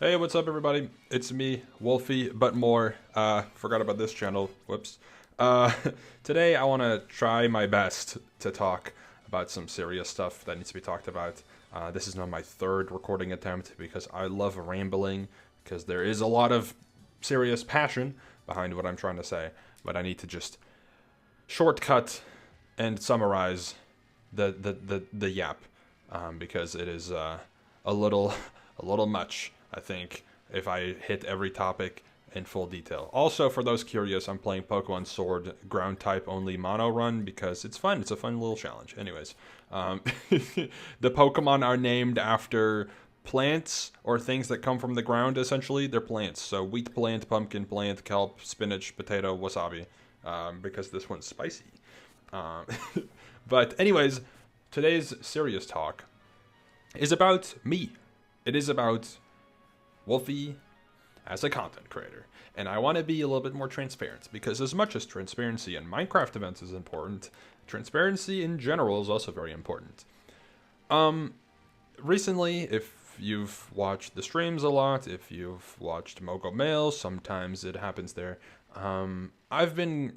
Hey, what's up, everybody? It's me, Wolfie, but more. Forgot about this channel. Whoops. Uh, Today, I want to try my best to talk about some serious stuff that needs to be talked about. This is now my third recording attempt because I love rambling, because there is a lot of serious passion behind what I'm trying to say, but I need to just shortcut and summarize the yap, because it is a little a little much, I think, if I hit every topic in full detail. Also, for those curious, I'm playing Pokemon Sword ground type only mono run because it's fun. It's a fun little challenge. Anyways, the Pokemon are named after plants or things that come from the ground. Essentially, they're plants. So wheat plant, pumpkin plant, kelp, spinach, potato, wasabi. Because this one's spicy. Um, but anyways, today's serious talk is about me. It is about Wolfie as a content creator. And I want to be a little bit more transparent, because as much as transparency in Minecraft events is important, transparency in general is also very important. Recently, if you've watched the streams a lot, if you've watched Mogo Mail, sometimes it happens there. I've been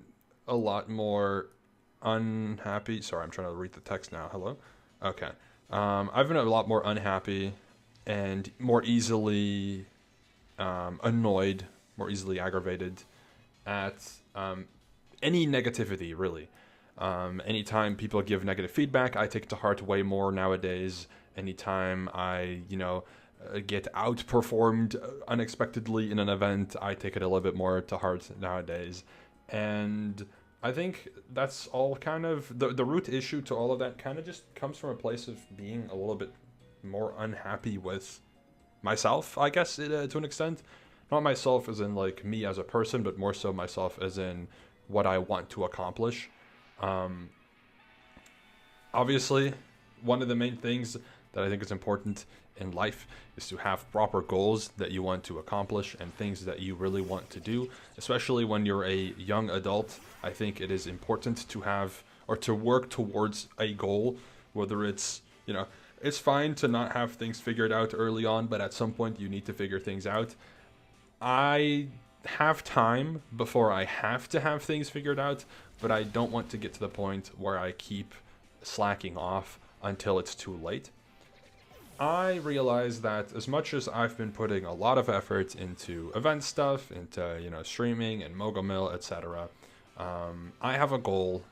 a lot more unhappy. Sorry, I'm trying to read the text now. Hello? Okay. I've been a lot more unhappy and more easily annoyed, more easily aggravated at any negativity, really. Anytime people give negative feedback, I take it to heart way more nowadays. Anytime I, get outperformed unexpectedly in an event, I take it a little bit more to heart nowadays. And I think that's all kind of the root issue to all of that kind of just comes from a place of being a little bit more unhappy with myself, I guess, to an extent. Not myself as in like me as a person, but more so myself as in what I want to accomplish. Obviously, one of the main things that I think is important in life is to have proper goals that you want to accomplish and things that you really want to do, especially when you're a young adult. I think it is important to have or to work towards a goal, whether it's, it's fine to not have things figured out early on, but at some point you need to figure things out. I have time before I have to have things figured out, but I don't want to get to the point where I keep slacking off until it's too late. I realize that as much as I've been putting a lot of effort into event stuff, into streaming and Mogomil, etc., I have a goal,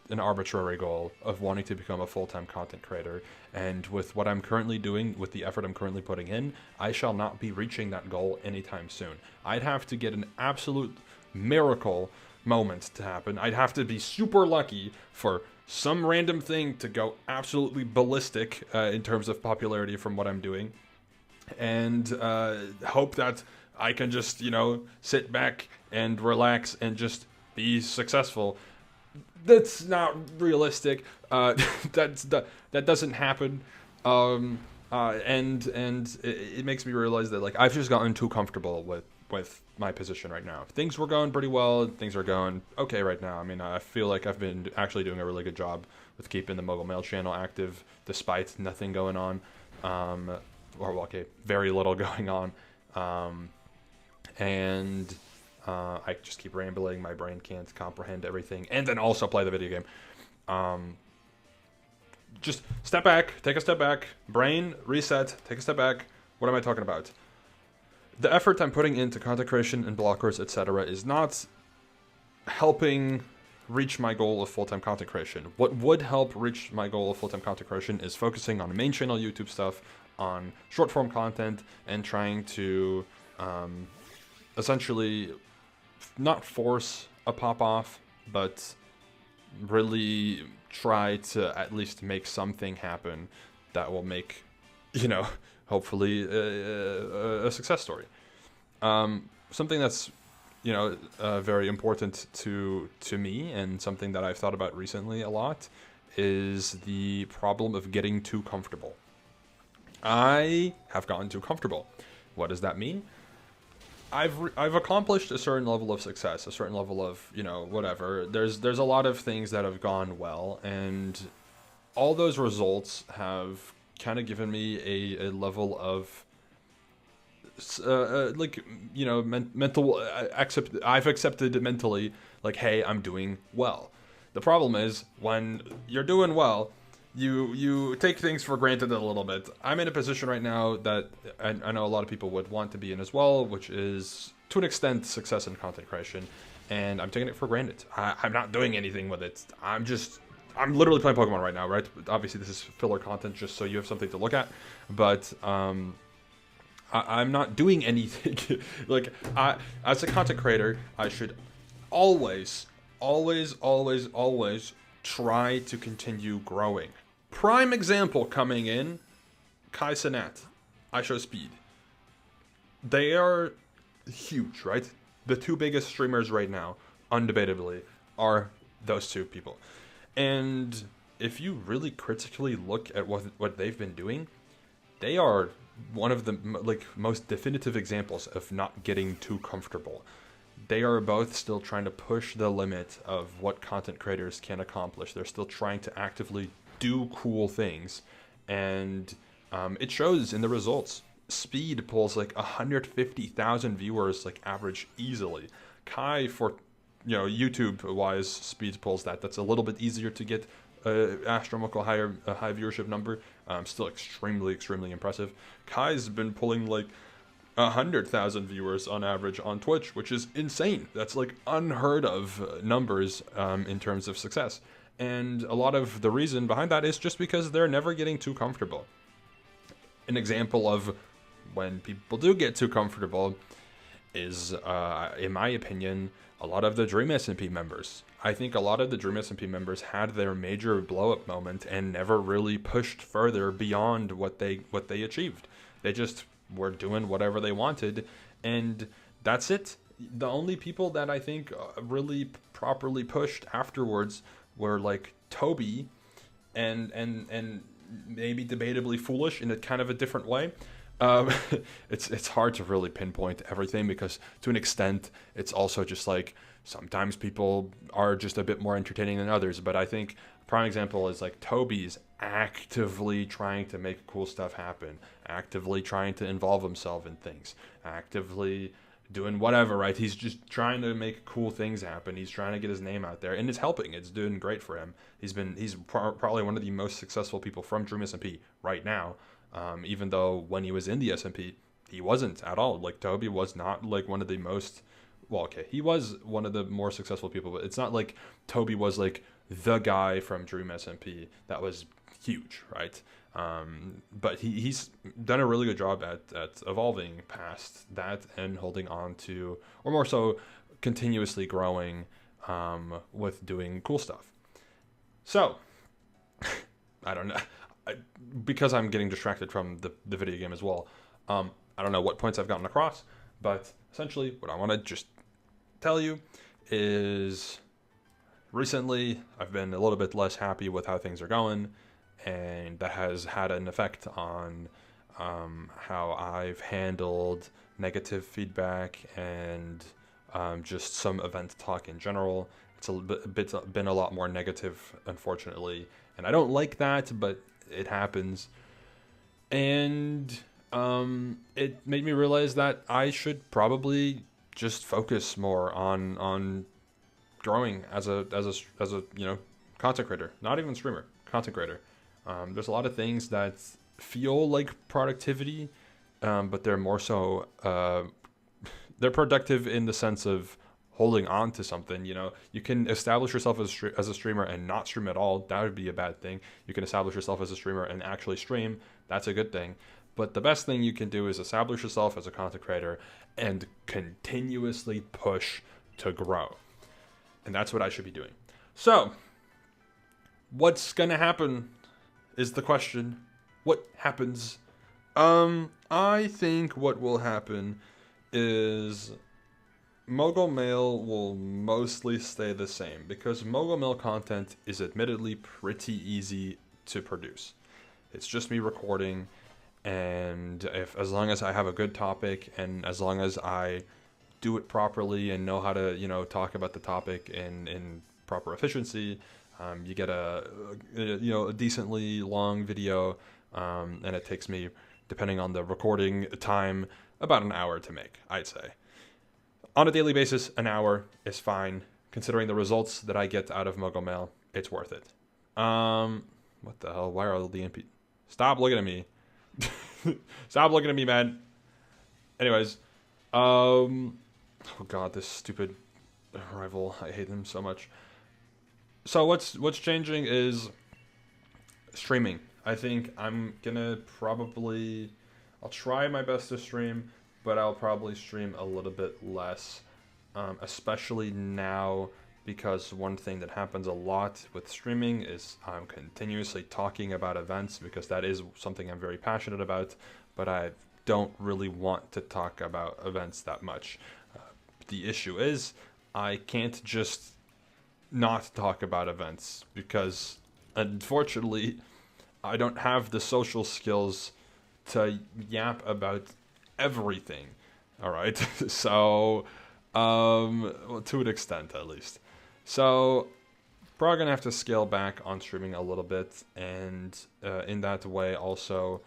an arbitrary goal of wanting to become a full-time content creator. And with what I'm currently doing, with the effort I'm currently putting in, I shall not be reaching that goal anytime soon. I'd have to get an absolute miracle moment to happen. I'd have to be super lucky for some random thing to go absolutely ballistic in terms of popularity from what I'm doing, and hope that I can just, sit back and relax and just be successful. That's not realistic. That doesn't happen. And it makes me realize that like I've just gotten too comfortable with my position right now. Things were going pretty well. Things are going okay right now. I mean, I feel like I've been actually doing a really good job with keeping the Mogul Mail channel active despite nothing going on. Very little going on. And I just keep rambling. My brain can't comprehend everything, and then also play the video game. Just step back, take a step back, brain reset, take a step back. What am I talking about? The effort I'm putting into content creation and blockers, etc., is not helping reach my goal of full-time content creation. What would help reach my goal of full-time content creation is focusing on main channel YouTube stuff, on short-form content, and trying to essentially not force a pop-off, but really try to at least make something happen that will make, hopefully a success story. Something that's, very important to me, and something that I've thought about recently a lot, is the problem of getting too comfortable. I have gotten too comfortable. What does that mean? I've accomplished a certain level of success, a certain level of, whatever. There's a lot of things that have gone well, and all those results have kind of given me a level of like, mental I've accepted mentally, like, hey, I'm doing well. The problem is when you're doing well, you take things for granted a little bit. I'm in a position right now that I know a lot of people would want to be in as well, which is to an extent success in content creation, and I'm taking it for granted. I'm not doing anything with it. I'm literally playing Pokemon right now, right? Obviously, this is filler content just so you have something to look at, but I'm not doing anything. Like, as a content creator, I should always, always, always, always try to continue growing. Prime example coming in, Kai Cenat, I Show Speed. They are huge, right? The two biggest streamers right now, undebatably, are those two people. And if you really critically look at what they've been doing, they are one of the most definitive examples of not getting too comfortable. They are both still trying to push the limit of what content creators can accomplish. They're still trying to actively do cool things, and it shows in the results. Speed pulls like 150,000 viewers, like, average easily. Kai, for YouTube wise, Speed pulls that's a little bit easier to get astronomical high viewership number. Still extremely impressive. Kai's been pulling like 100,000 viewers on average on Twitch, which is insane. That's like unheard of numbers in terms of success. And a lot of the reason behind that is just because they're never getting too comfortable. An example of when people do get too comfortable is, in my opinion, a lot of the Dream SMP members. I think a lot of the Dream SMP members had their major blow-up moment and never really pushed further beyond what they achieved. They just were doing whatever they wanted, and that's it. The only people that I think really properly pushed afterwards were like Toby, and maybe debatably Foolish in a kind of a different way. It's hard to really pinpoint everything, because to an extent it's also just like sometimes people are just a bit more entertaining than others. But I think a prime example is like Toby's actively trying to make cool stuff happen, actively trying to involve himself in things, actively doing whatever, right? He's just trying to make cool things happen. He's trying to get his name out there, and it's helping. It's doing great for him. He's probably one of the most successful people from Dream SMP right now. Even though when he was in the SMP, he wasn't at all. Like, Toby was not like one of the most, well, okay, he was one of the more successful people, but it's not like Toby was like the guy from Dream SMP that was huge, right? But he's done a really good job at evolving past that and holding on to, or more so, continuously growing with doing cool stuff. So, I don't know. Because I'm getting distracted from the video game as well, I don't know what points I've gotten across, but essentially what I want to just tell you is recently I've been a little bit less happy with how things are going, and that has had an effect on how I've handled negative feedback and just some event talk in general. It's been a lot more negative, unfortunately, and I don't like that, but it happens. And it made me realize that I should probably just focus more on growing as a content creator, not even streamer, content creator. There's a lot of things that feel like productivity, but they're more so they're productive in the sense of holding on to something. You can establish yourself as a streamer and not stream at all. That would be a bad thing. You can establish yourself as a streamer and actually stream. That's a good thing. But the best thing you can do is establish yourself as a content creator and continuously push to grow. And that's what I should be doing. So, what's gonna happen is the question. What happens? I think what will happen is Mogul Mail will mostly stay the same, because Mogul Mail content is admittedly pretty easy to produce. It's just me recording, and as long as I have a good topic, and as long as I do it properly and know how to talk about the topic in proper efficiency, you get a decently long video, and it takes me, depending on the recording time, about an hour to make, I'd say. On a daily basis, an hour is fine. Considering the results that I get out of Mogul Mail, it's worth it. What the hell? Why are all the NP? Stop looking at me. Stop looking at me, man. Anyways, oh god, this stupid rival. I hate him so much. So what's changing is streaming. I think I'm gonna I'll try my best to stream, but I'll probably stream a little bit less, especially now, because one thing that happens a lot with streaming is I'm continuously talking about events, because that is something I'm very passionate about, but I don't really want to talk about events that much. The issue is I can't just not talk about events, because unfortunately I don't have the social skills to yap about everything. All right. So well, to an extent at least. So probably gonna have to scale back on streaming a little bit, and in that way also,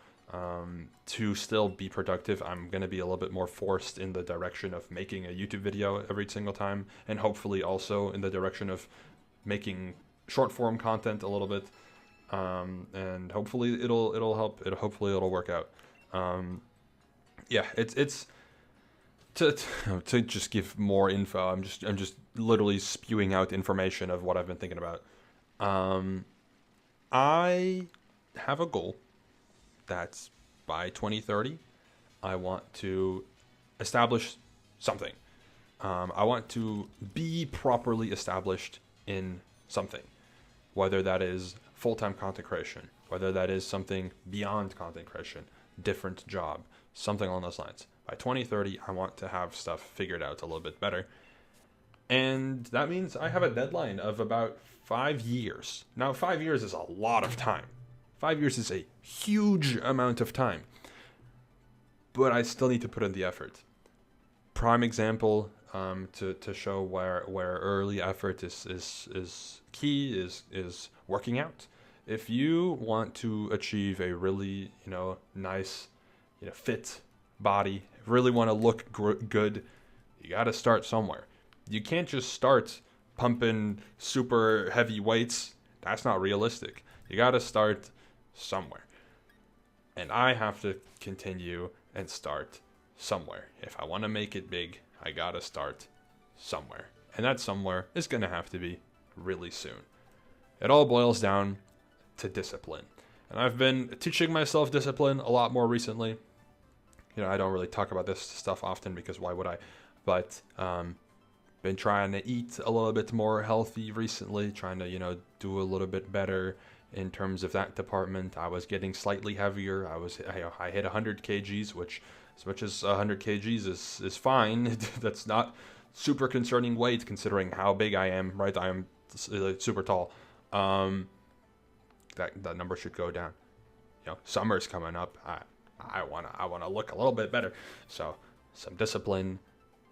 to still be productive, I'm gonna be a little bit more forced in the direction of making a YouTube video every single time, and hopefully also in the direction of making short form content a little bit, and hopefully it'll help. Hopefully it'll work out. Yeah, it's to just give more info. I'm just literally spewing out information of what I've been thinking about. I have a goal that's by 2030, I want to establish something. I want to be properly established in something, whether that is full-time content creation, whether that is something beyond content creation, different job, something along those lines. By 2030, I want to have stuff figured out a little bit better. And that means I have a deadline of about 5 years. Now, 5 years is a lot of time. 5 years is a huge amount of time. But I still need to put in the effort. Prime example to show where early effort is key is working out. If you want to achieve a really nice fit body, really want to look good, you got to start somewhere. You can't just start pumping super heavy weights. That's not realistic. You got to start somewhere. And I have to continue and start somewhere. If I want to make it big, I got to start somewhere. And that somewhere is going to have to be really soon. It all boils down to discipline. And I've been teaching myself discipline a lot more recently. I don't really talk about this stuff often because why would I? But been trying to eat a little bit more healthy recently, trying to do a little bit better in terms of that department. I was getting slightly heavier. I hit 100 kgs, which as much as 100 kgs is fine. That's not super concerning weight considering how big I am. Right, I am super tall. That number should go down. Summer's coming up. I wanna look a little bit better. So some discipline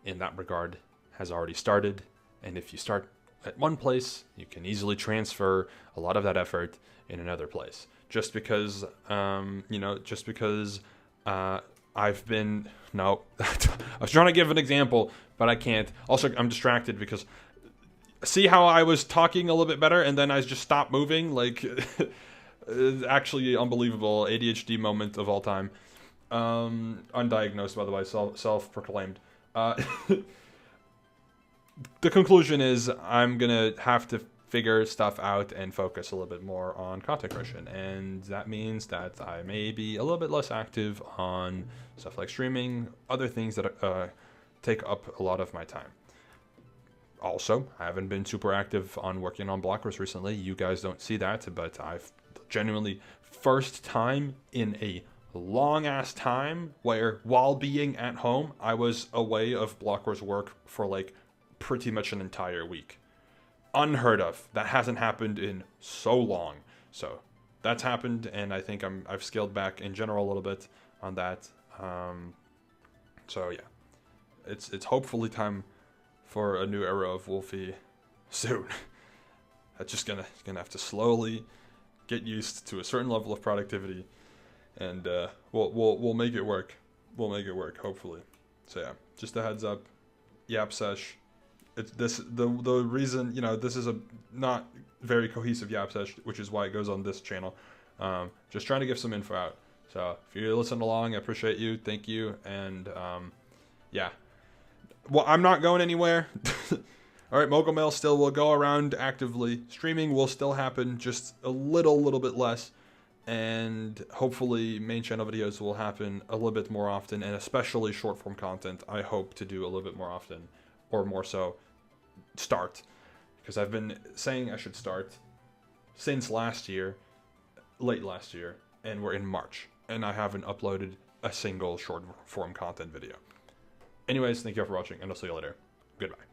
in that regard has already started. And if you start at one place, you can easily transfer a lot of that effort in another place. Just because I've been no, I was trying to give an example, but I can't. Also, I'm distracted because see how I was talking a little bit better and then I just stopped moving. Like, actually unbelievable ADHD moment of all time. Undiagnosed, by the way, self-proclaimed. The conclusion is I'm gonna have to figure stuff out and focus a little bit more on content creation, and that means that I may be a little bit less active on stuff like streaming, other things that take up a lot of my time. Also, I haven't been super active on working on blockers recently. You guys don't see that, but I've genuinely first time in a long ass time where while being at home, I was away of blockers work for like pretty much an entire week. Unheard of. That hasn't happened in so long. So that's happened, and I think I've scaled back in general a little bit on that. So yeah, it's hopefully time for a new era of Wolfie soon. That's just gonna have to slowly get used to a certain level of productivity, and we'll make it work. we'll make it work, hopefully. So yeah, just a heads up. Yap sesh. It's this the reason, you know, this is a not very cohesive Yap sesh, which is why it goes on this channel. Just trying to give some info out. So if you listen along, I appreciate you. Thank you. And yeah. Well, I'm not going anywhere. All right, Mogul Mail still will go around actively. Streaming will still happen, just a little bit less. And hopefully main channel videos will happen a little bit more often, and especially short form content I hope to do a little bit more often, or more so start, because I've been saying I should start since last year, late last year, and we're in March and I haven't uploaded a single short form content video. Anyways, thank you all for watching, and I'll see you later. Goodbye.